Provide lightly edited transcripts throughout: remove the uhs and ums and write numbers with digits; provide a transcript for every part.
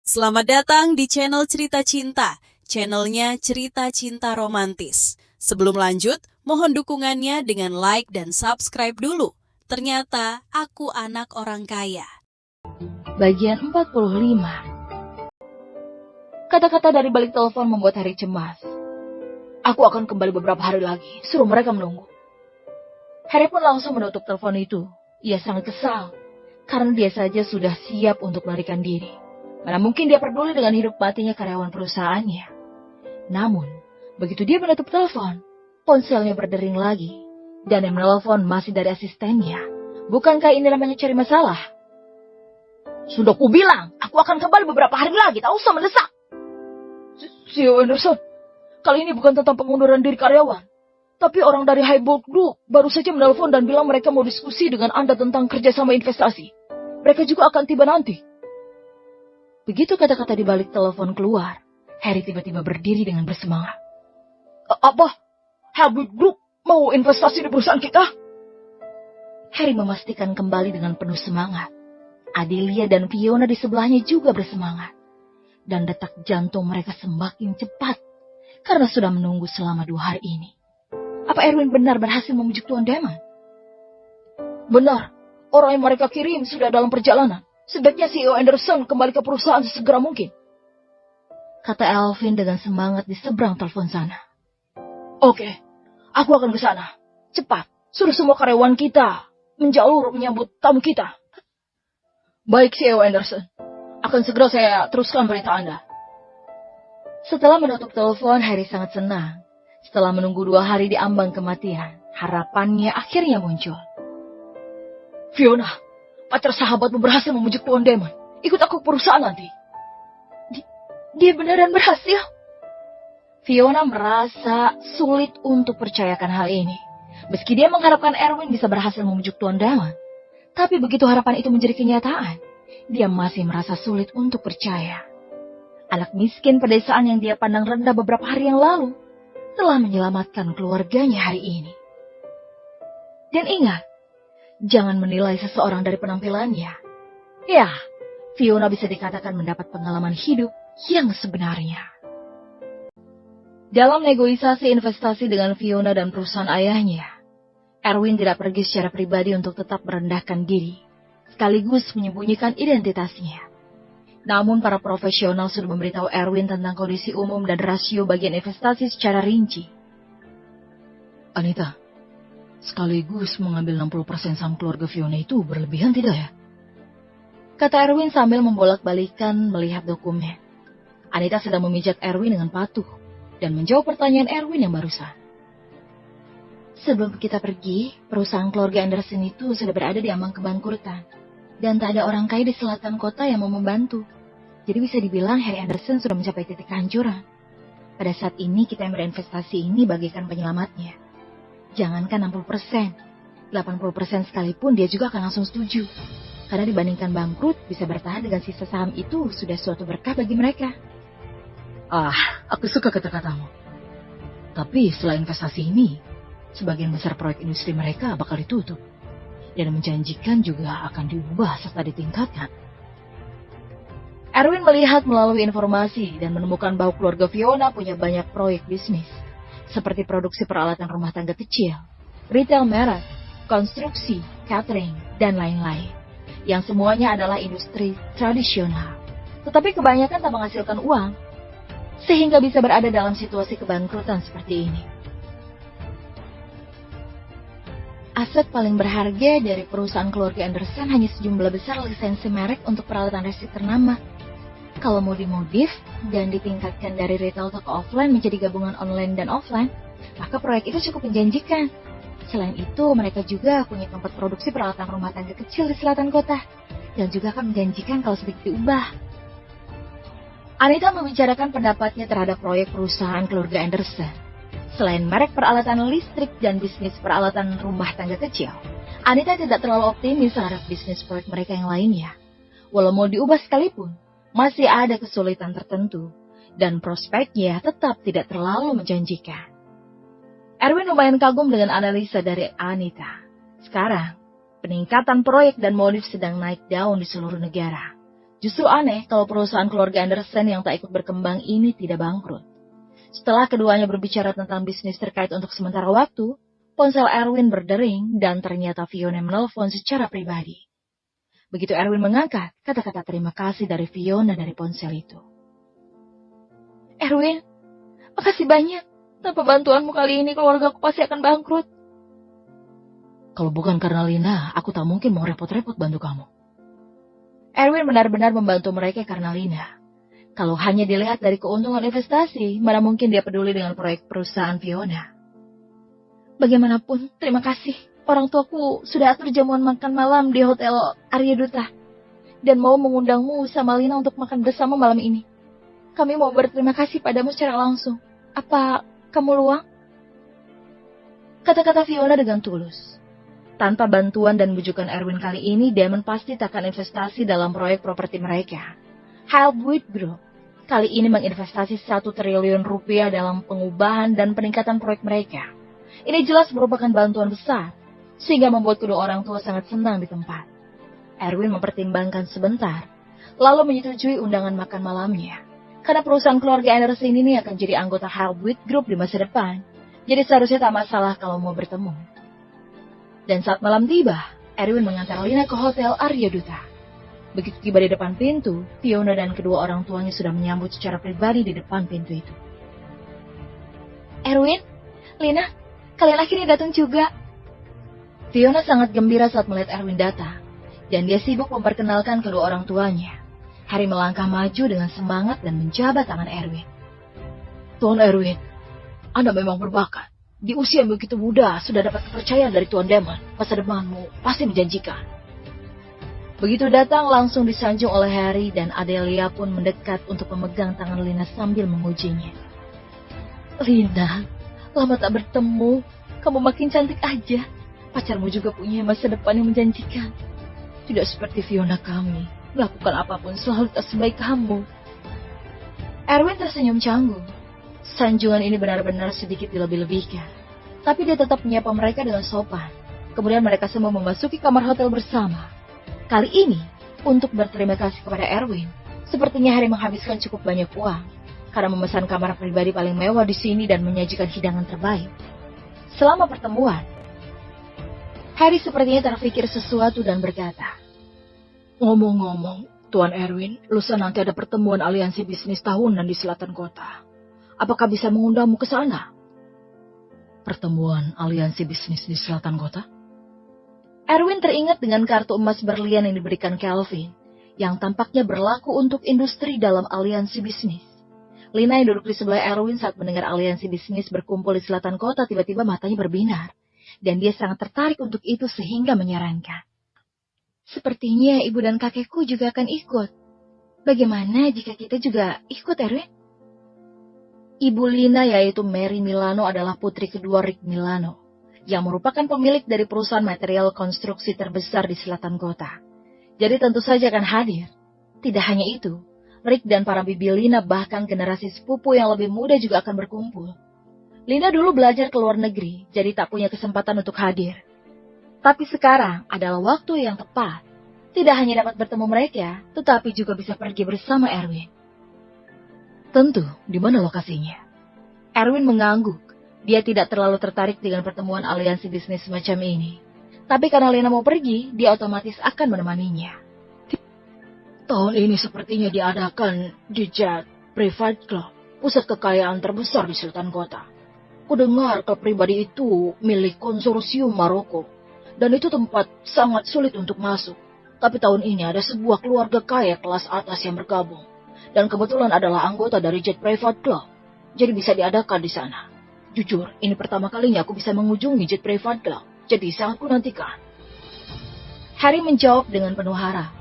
Selamat datang di channel Cerita Cinta, channelnya Cerita Cinta Romantis. Sebelum lanjut, mohon dukungannya dengan like dan subscribe dulu. Ternyata aku anak orang kaya. Bagian 45. Kata-kata dari balik telepon membuat Harry cemas. Aku akan kembali beberapa hari lagi, suruh mereka menunggu. Harry pun langsung menutup telepon itu. Ia sangat kesal, karena dia saja sudah siap untuk melarikan diri. Mana mungkin dia peduli dengan hidup matinya karyawan perusahaannya. Namun, begitu dia menutup telepon, ponselnya berdering lagi, dan yang menelpon masih dari asistennya. Bukankah ini namanya cari masalah? Sudah kubilang, aku akan kembali beberapa hari lagi, tak usah mendesak. CEO Anderson, kali ini bukan tentang pengunduran diri karyawan. Tapi orang dari Highbolt Group baru saja menelpon dan bilang mereka mau diskusi dengan Anda tentang kerjasama investasi. Mereka juga akan tiba nanti. Begitu kata-kata di balik telepon keluar, Harry tiba-tiba berdiri dengan bersemangat. Apa? Highbolt Group mau investasi di perusahaan kita? Harry memastikan kembali dengan penuh semangat. Adelia dan Fiona di sebelahnya juga bersemangat. Dan detak jantung mereka semakin cepat karena sudah menunggu selama 2 hari ini. Apa Erwin benar berhasil membujuk Tuan Damon? Benar, orang yang mereka kirim sudah dalam perjalanan. Sebaiknya CEO Anderson kembali ke perusahaan sesegera mungkin, kata Alvin dengan semangat di seberang telepon sana. Oke, aku akan ke sana. Cepat, suruh semua karyawan kita menjalur menyambut tamu kita. Baik, CEO Anderson. Akan segera saya teruskan berita Anda. Setelah menutup telepon, Harry sangat senang. Setelah menunggu 2 hari di ambang kematian, harapannya akhirnya muncul. Fiona, pacar sahabatmu berhasil membujuk Tuan Damon. Ikut aku ke perusahaan nanti. Dia beneran berhasil? Fiona merasa sulit untuk percayakan hal ini. Meski dia mengharapkan Erwin bisa berhasil membujuk Tuan Damon. Tapi begitu harapan itu menjadi kenyataan, dia masih merasa sulit untuk percaya. Anak miskin pedesaan yang dia pandang rendah beberapa hari yang lalu telah menyelamatkan keluarganya hari ini. Dan ingat, jangan menilai seseorang dari penampilannya. Ya, Fiona bisa dikatakan mendapat pengalaman hidup yang sebenarnya. Dalam negosiasi investasi dengan Fiona dan perusahaan ayahnya, Erwin tidak pergi secara pribadi untuk tetap merendahkan diri, sekaligus menyembunyikan identitasnya. Namun para profesional sudah memberitahu Erwin tentang kondisi umum dan rasio bagian investasi secara rinci. Anita, sekaligus mengambil 60% saham keluarga Fiona itu berlebihan tidak ya? Kata Erwin sambil membolak-balikan melihat dokumen. Anita sedang memijat Erwin dengan patuh dan menjawab pertanyaan Erwin yang barusan. Sebelum kita pergi, perusahaan keluarga Anderson itu sudah berada di ambang kebangkrutan. Dan tak ada orang kaya di selatan kota yang mau membantu. Jadi bisa dibilang Harry Anderson sudah mencapai titik kehancuran. Pada saat ini kita yang berinvestasi ini bagaikan penyelamatnya. Jangankan 60%, 80% sekalipun dia juga akan langsung setuju. Karena dibandingkan bangkrut, bisa bertahan dengan sisa saham itu sudah suatu berkah bagi mereka. Aku suka kata-katamu. Tapi setelah investasi ini, sebagian besar proyek industri mereka bakal ditutup. Dan menjanjikan juga akan diubah serta ditingkatkan. Erwin melihat melalui informasi dan menemukan bahwa keluarga Fiona punya banyak proyek bisnis. Seperti produksi peralatan rumah tangga kecil, retail merek, konstruksi, catering, dan lain-lain. Yang semuanya adalah industri tradisional. Tetapi kebanyakan tak menghasilkan uang, sehingga bisa berada dalam situasi kebangkrutan seperti ini. Aset paling berharga dari perusahaan keluarga Anderson hanya sejumlah besar lisensi merek untuk peralatan listrik ternama. Kalau mau dimodif dan ditingkatkan dari retail toko offline menjadi gabungan online dan offline, maka proyek itu cukup menjanjikan. Selain itu, mereka juga punya tempat produksi peralatan rumah tangga kecil di selatan kota, dan juga akan menjanjikan kalau sedikit diubah. Anita membicarakan pendapatnya terhadap proyek perusahaan keluarga Anderson. Selain merek peralatan listrik dan bisnis peralatan rumah tangga kecil, Anita tidak terlalu optimis terhadap bisnis proyek mereka yang lainnya. Walau mau diubah sekalipun, masih ada kesulitan tertentu, dan prospeknya tetap tidak terlalu menjanjikan. Erwin lumayan kagum dengan analisa dari Anita. Sekarang, peningkatan proyek dan modif sedang naik daun di seluruh negara. Justru aneh kalau perusahaan keluarga Anderson yang tak ikut berkembang ini tidak bangkrut. Setelah keduanya berbicara tentang bisnis terkait untuk sementara waktu, ponsel Erwin berdering dan ternyata Fiona menelpon secara pribadi. Begitu Erwin mengangkat, kata-kata terima kasih dari Fiona dari ponsel itu. Erwin, makasih banyak. Tanpa bantuanmu kali ini keluargaku pasti akan bangkrut. Kalau bukan karena Lina, aku tak mungkin mau repot-repot bantu kamu. Erwin benar-benar membantu mereka karena Lina. Kalau hanya dilihat dari keuntungan investasi, mana mungkin dia peduli dengan proyek perusahaan Fiona. Bagaimanapun, terima kasih. Orang tuaku sudah atur jamuan makan malam di Hotel Arya Duta. Dan mau mengundangmu sama Lina untuk makan bersama malam ini. Kami mau berterima kasih padamu secara langsung. Apa kamu luang? Kata-kata Fiona dengan tulus. Tanpa bantuan dan bujukan Erwin kali ini, Damon pasti takkan investasi dalam proyek properti mereka. Halbwit Group kali ini menginvestasi 1 triliun rupiah dalam pengubahan dan peningkatan proyek mereka. Ini jelas merupakan bantuan besar, sehingga membuat kedua orang tua sangat senang di tempat. Erwin mempertimbangkan sebentar, lalu menyetujui undangan makan malamnya. Karena perusahaan keluarga Anderson ini akan jadi anggota Halbwit Group di masa depan, jadi seharusnya tak masalah kalau mau bertemu. Dan saat malam tiba, Erwin mengantar Lina ke Hotel Arya Duta. Begitu tiba di depan pintu, Fiona dan kedua orang tuanya sudah menyambut secara pribadi di depan pintu itu. Erwin, Lina, kalian akhirnya datang juga. Fiona sangat gembira saat melihat Erwin datang, dan dia sibuk memperkenalkan kedua orang tuanya. Harry melangkah maju dengan semangat dan menjabat tangan Erwin. Tuan Erwin, Anda memang berbakat. Di usia yang begitu muda, sudah dapat kepercayaan dari Tuan Damon. Masa depanmu pasti menjanjikan. Begitu datang, langsung disanjung oleh Harry dan Adelia pun mendekat untuk memegang tangan Lina sambil mengujinya. Lina, lama tak bertemu. Kamu makin cantik aja. Pacarmu juga punya masa depan yang menjanjikan. Tidak seperti Fiona kami. Melakukan apapun selalu tak sebaik kamu. Erwin tersenyum canggung. Sanjungan ini benar-benar sedikit dilebih-lebihkan. Tapi dia tetap menyapa mereka dengan sopan. Kemudian mereka semua memasuki kamar hotel bersama. Kali ini, untuk berterima kasih kepada Erwin, sepertinya Harry menghabiskan cukup banyak uang. Karena memesan kamar pribadi paling mewah di sini dan menyajikan hidangan terbaik. Selama pertemuan, Harry sepertinya terpikir sesuatu dan berkata, ngomong-ngomong, Tuan Erwin, lusa nanti ada pertemuan aliansi bisnis tahunan di selatan kota. Apakah bisa mengundangmu ke sana? Pertemuan aliansi bisnis di selatan kota? Erwin teringat dengan kartu emas berlian yang diberikan Calvin, yang tampaknya berlaku untuk industri dalam aliansi bisnis. Lina yang duduk di sebelah Erwin saat mendengar aliansi bisnis berkumpul di selatan kota tiba-tiba matanya berbinar, dan dia sangat tertarik untuk itu sehingga menyarankan. Sepertinya ibu dan kakekku juga akan ikut. Bagaimana jika kita juga ikut, Erwin? Ibu Lina yaitu Mary Milano adalah putri kedua Rick Milano, yang merupakan pemilik dari perusahaan material konstruksi terbesar di selatan kota. Jadi tentu saja akan hadir. Tidak hanya itu, Rick dan para bibi Lina bahkan generasi sepupu yang lebih muda juga akan berkumpul. Lina dulu belajar ke luar negeri, jadi tak punya kesempatan untuk hadir. Tapi sekarang adalah waktu yang tepat. Tidak hanya dapat bertemu mereka, tetapi juga bisa pergi bersama Erwin. Tentu, di mana lokasinya? Erwin mengangguk. Dia tidak terlalu tertarik dengan pertemuan aliansi bisnis semacam ini. Tapi karena Lina mau pergi, dia otomatis akan menemaninya. Tahun ini sepertinya diadakan di Jet Private Club, pusat kekayaan terbesar di selatan kota. Kudengar klub pribadi itu milik konsorsium Maroko, dan itu tempat sangat sulit untuk masuk. Tapi tahun ini ada sebuah keluarga kaya kelas atas yang bergabung. Dan kebetulan adalah anggota dari Jet Private Club. Jadi bisa diadakan di sana. Jujur, ini pertama kalinya aku bisa mengunjungi Jet Private Club. Jadi sangat kunantikan. Harry menjawab dengan penuh harap.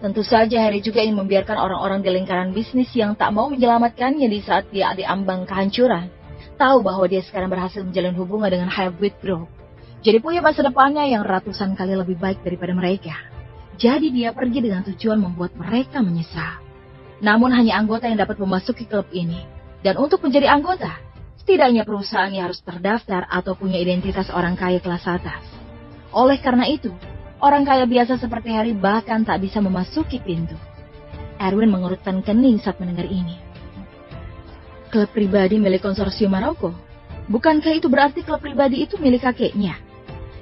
Tentu saja Harry juga ingin membiarkan orang-orang di lingkaran bisnis yang tak mau menyelamatkannya di saat dia diambang kehancuran tahu bahwa dia sekarang berhasil menjalin hubungan dengan Halbwit Group. Jadi punya masa depannya yang ratusan kali lebih baik daripada mereka. Jadi dia pergi dengan tujuan membuat mereka menyesal. Namun hanya anggota yang dapat memasuki klub ini. Dan untuk menjadi anggota, setidaknya perusahaannya harus terdaftar atau punya identitas orang kaya kelas atas. Oleh karena itu, orang kaya biasa seperti Harry bahkan tak bisa memasuki pintu. Erwin mengerutkan kening saat mendengar ini. Klub pribadi milik konsorsium Maroko? Bukankah itu berarti klub pribadi itu milik kakeknya?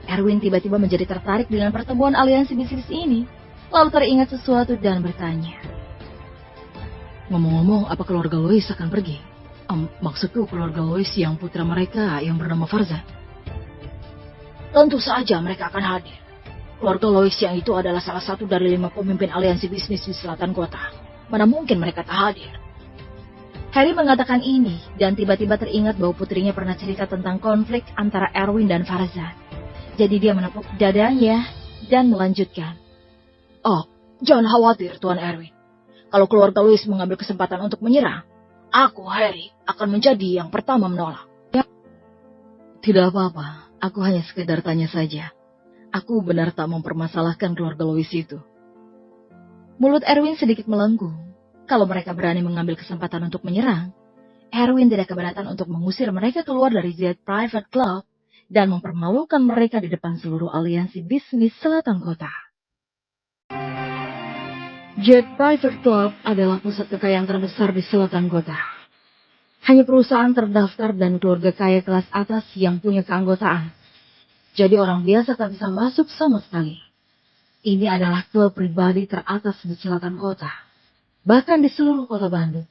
Erwin tiba-tiba menjadi tertarik dengan pertemuan aliansi bisnis ini, lalu teringat sesuatu dan bertanya. Ngomong-ngomong, apa keluarga Lois akan pergi? Maksudku keluarga Lois yang putra mereka yang bernama Farzan. Tentu saja mereka akan hadir. Keluarga Lois yang itu adalah salah satu dari 5 pemimpin aliansi bisnis di selatan kota. Mana mungkin mereka tak hadir? Harry mengatakan ini dan tiba-tiba teringat bahwa putrinya pernah cerita tentang konflik antara Erwin dan Farzan. Jadi dia menepuk dadanya dan melanjutkan. Oh, jangan khawatir Tuan Erwin. Kalau keluarga Louis mengambil kesempatan untuk menyerang, aku, Harry, akan menjadi yang pertama menolak. Ya. Tidak apa-apa, aku hanya sekedar tanya saja. Aku benar tak mempermasalahkan keluarga Louis itu. Mulut Erwin sedikit melengkung. Kalau mereka berani mengambil kesempatan untuk menyerang, Erwin tidak keberatan untuk mengusir mereka keluar dari Z Private Club dan mempermalukan mereka di depan seluruh aliansi bisnis selatan kota. Jet Private Club adalah pusat kekayaan terbesar di selatan kota. Hanya perusahaan terdaftar dan keluarga kaya kelas atas yang punya keanggotaan. Jadi orang biasa tak bisa masuk sama sekali. Ini adalah klub pribadi teratas di selatan kota. Bahkan di seluruh kota Bandung.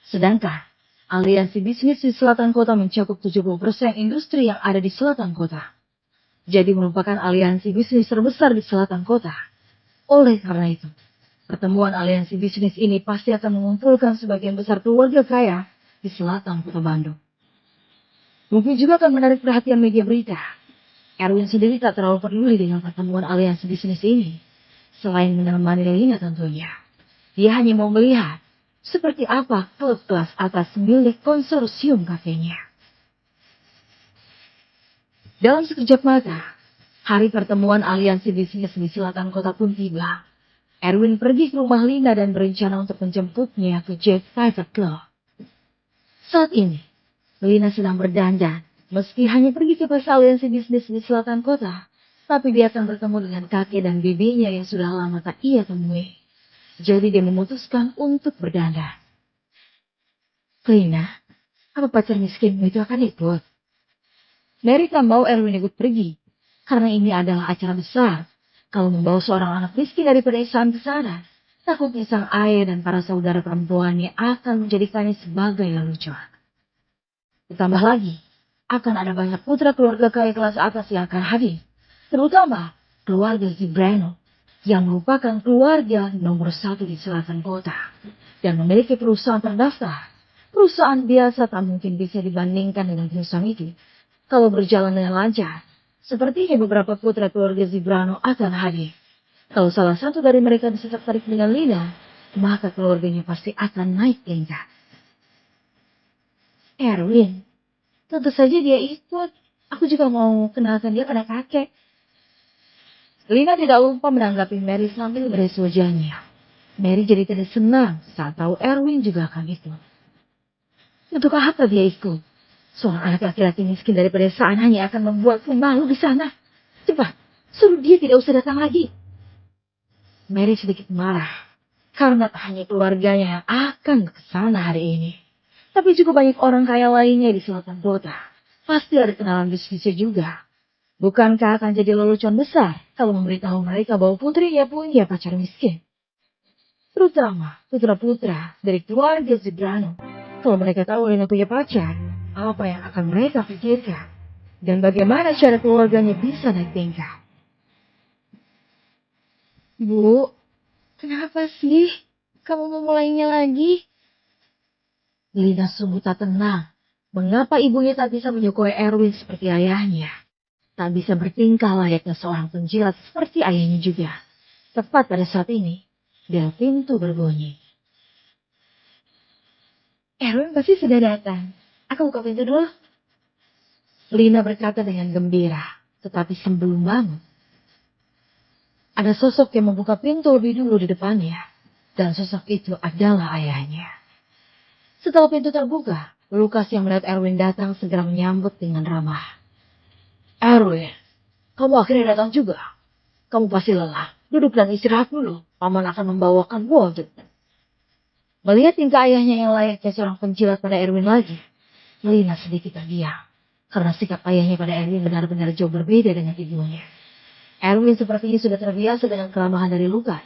Sedangkan, aliansi bisnis di selatan kota mencakup 70% industri yang ada di selatan kota. Jadi merupakan aliansi bisnis terbesar di selatan kota. Oleh karena itu, pertemuan aliansi bisnis ini pasti akan mengumpulkan sebagian besar keluarga kaya di selatan kota Bandung. Mungkin juga akan menarik perhatian media berita. Erwin sendiri tak terlalu peduli dengan pertemuan aliansi bisnis ini. Selain menemani Lina tentunya. Dia hanya mau melihat seperti apa klub kelas atas milik konsorsium kakeknya. Dalam sekejap mata, hari pertemuan aliansi bisnis di selatan kota pun tiba. Erwin pergi ke rumah Lina dan berencana untuk menjemputnya ke Jet Private Club. Saat ini, Lina sedang berdandan, meski hanya pergi ke pasar aliansi bisnis di selatan kota, tapi dia akan bertemu dengan kakek dan bibinya yang sudah lama tak ia temui. Jadi dia memutuskan untuk berdandan. Lina, apa pacar miskinmu itu akan ikut? Mary tak mau Erwin ikut pergi, karena ini adalah acara besar. Kalau membawa seorang anak miskin dari pedesaan ke sana, takutnya sang ayah dan para saudara perempuannya akan menjadikannya sebagai lelucon. Ditambah lagi, akan ada banyak putra keluarga kaya kelas atas yang akan hadir, terutama keluarga Zibrano, yang merupakan keluarga nomor 1 di selatan kota, dan memiliki perusahaan terdaftar. Perusahaan biasa tak mungkin bisa dibandingkan dengan perusahaan itu. Kalau berjalan dengan lancar, sepertinya beberapa putra keluarga Zibrano akan hadir. Kalau salah satu dari mereka bisa tertarik dengan Lina, maka keluarganya pasti akan naik tingkat. Erwin, tentu saja dia ikut. Aku juga mau kenalkan dia pada kakek. Lina tidak lupa menanggapi Mary sambil beres wajahnya. Mary jadi tidak senang saat tahu Erwin juga akan ikut. Untuk apa dia ikut? Seorang anak laki-laki miskin dari pedesaan hanya akan membuatku malu di sana. Cepat, suruh dia tidak usah datang lagi. Mary sedikit marah, karena tak hanya keluarganya yang akan ke sana hari ini, tapi juga banyak orang kaya lainnya di selatan kota. Pasti ada kenalan bisnisnya juga. Bukankah akan jadi lelucon besar kalau memberitahu mereka bahwa putrinya punya pacar miskin? Terutama putra-putra dari keluarga Zibrano. Kalau mereka tahu Lina punya pacar, apa yang akan mereka pikirkan? Dan bagaimana cara keluarganya bisa naik tingkat? Bu, kenapa sih kamu memulainya lagi? Lina sungguh tak tenang. Mengapa ibunya tak bisa menyukai Erwin seperti ayahnya? Tak bisa bertingkah layaknya seorang penjilat seperti ayahnya juga. Tepat pada saat ini, bel pintu berbunyi. Erwin pasti sudah datang. Aku buka pintu dulu. Lina berkata dengan gembira, tetapi sebelum bangun, ada sosok yang membuka pintu lebih dulu di depannya, dan sosok itu adalah ayahnya. Setelah pintu terbuka, Lukas yang melihat Erwin datang segera menyambut dengan ramah. Erwin, kamu akhirnya datang juga. Kamu pasti lelah. Duduk dan istirahat dulu. Paman akan membawakan buah untukmu. Melihat tingkah ayahnya yang layaknya seorang penjilat pada Erwin lagi, Lina sedikit terdiam. Karena sikap ayahnya pada Erwin benar-benar jauh berbeda dengan ibunya. Erwin sepertinya sudah terbiasa dengan kelamahan dari Lukas.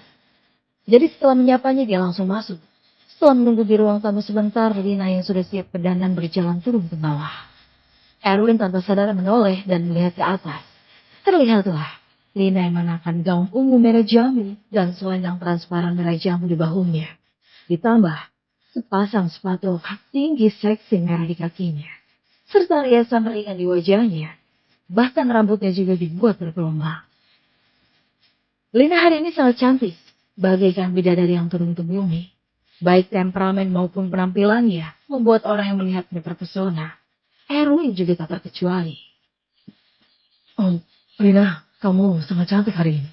Jadi setelah menyapanya dia langsung masuk. Setelah menunggu di ruang tamu sebentar, Lina yang sudah siap berdandan berjalan turun ke bawah. Erwin tanpa sadar menoleh dan melihat ke atas. Terlihatlah Lina yang mengenakan gaun ungu merah jambu dan selendang transparan merah jambu di bahunya. Ditambah sepasang sepatu kaki tinggi seksi merah di kakinya. Serta riasan ringan di wajahnya. Bahkan rambutnya juga dibuat bergelombang. Lina hari ini sangat cantik, bagaikan bidadari yang turun ke bumi. Baik temperamen maupun penampilannya membuat orang yang melihatnya terpesona. Erwin juga tak terkecuali. Oh, Lina, kamu sangat cantik hari ini.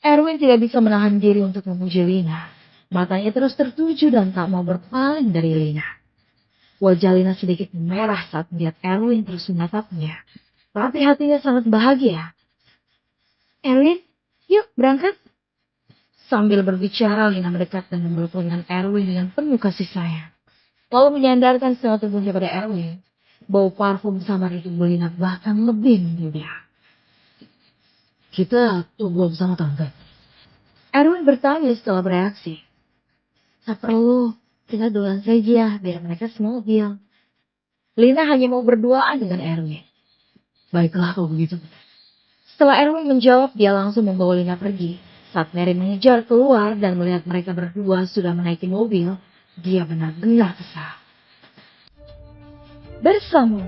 Erwin tidak bisa menahan diri untuk memuji Lina. Matanya terus tertuju dan tak mau berpaling dari Lina. Wajah Lina sedikit merah saat melihat Erwin terus menatapnya. Tapi hatinya sangat bahagia. Erwin, yuk berangkat. Sambil berbicara, Lina mendekat dan memeluk lengan Erwin dengan penuh kasih sayang. Lalu menyandarkan setengah tubuhnya pada Erwin. Bau parfum samar itu Lina bahkan lebih menggugah. Kita tunggu bersama tante. Erwin bertanya setelah bereaksi. Tak perlu, kita duluan saja biar mereka semua mobil. Lina hanya mau berduaan dengan Erwin. Baiklah kalau begitu. Setelah Erwin menjawab, dia langsung membawa Lina pergi. Saat Mary mengejar keluar dan melihat mereka berdua sudah menaiki mobil, dia benar-benar kesal. Bersama